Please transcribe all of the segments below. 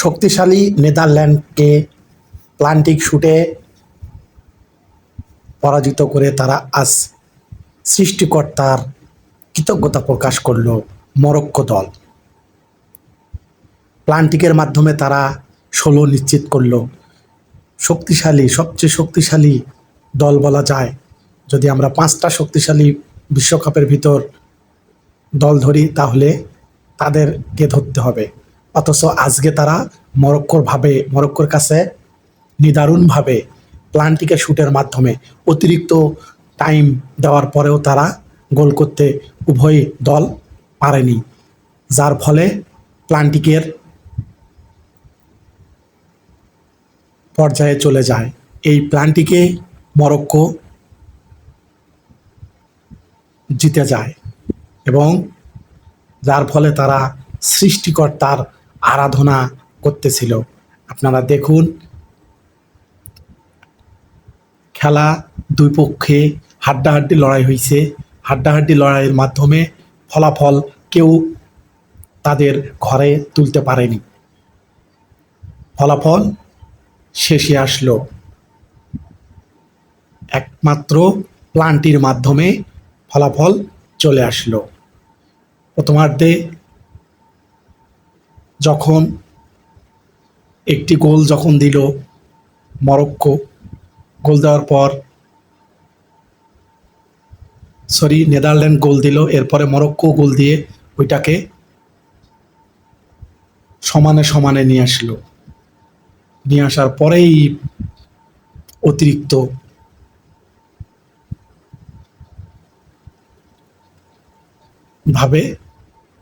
শক্তিশালী নেদারল্যান্ডকে প্লান্টিক শুটে পরাজিত করে তারা আজ সৃষ্টিকর্তার কৃতজ্ঞতা প্রকাশ করল মরক্কো দল। প্লান্টিকের মাধ্যমে তারা 16 নিশ্চিত করল। শক্তিশালী, সবচেয়ে শক্তিশালী দল বলা যায় যদি আমরা 5টা শক্তিশালী বিশ্বকাপের ভিতর দল ধরি তাহলে তাদেরকে ধরতে হবে। অথচ আজকে তারা মরক্কোর কাছে নিদারুণভাবে প্লান্টিকের শুটের মাধ্যমে অতিরিক্ত টাইম দেওয়ার পরেও তারা গোল করতে উভয় দল পারেনি, যার ফলে প্লান্টিকের পর্যায়ে চলে যায়। এই প্লান্টিকে মরক্কো জিতে যায় এবং যার ফলে তারা সৃষ্টিকর্তার আরাধনা করতেছিল। আপনারা দেখুন, খেলা দুই পক্ষে হাড্ডাহাড্ডি লড়াই হয়েছে। হাড্ডাহাড্ডি লড়াইয়ের মাধ্যমে ফলাফল কেউ তাদের ঘরে তুলতে পারেনি। ফলাফল শেষে আসলো একমাত্র প্লান্টির মাধ্যমে ফলাফল চলে আসলো। প্রথমার্ধে যখন একটি গোল যখন দিল মরক্কো, গোল দেওয়ার পর নেদারল্যান্ড গোল দিল, এরপরে মরক্কো গোল দিয়ে ওইটাকে সমানে সমানে নিয়ে আসলো। নিয়ে আসার পরেই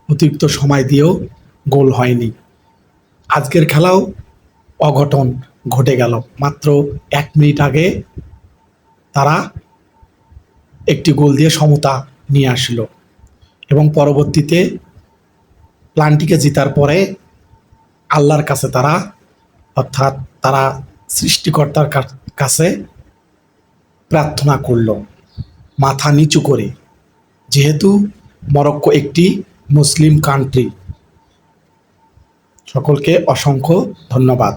অতিরিক্ত সময় দিয়েও গোল হয়নি। আজকের খেলাও অঘটন ঘটে গেল। মাত্র 1 মিনিট আগে তারা একটি গোল দিয়ে সমতা নিয়ে আসলো এবং পরবর্তীতে প্লান্টিকে জেতার পরে আল্লাহর কাছে তারা সৃষ্টিকর্তার কাছে প্রার্থনা করল মাথা নিচু করে, যেহেতু মরক্কো একটি মুসলিম কান্ট্রি। সকলকে অসংখ্য ধন্যবাদ।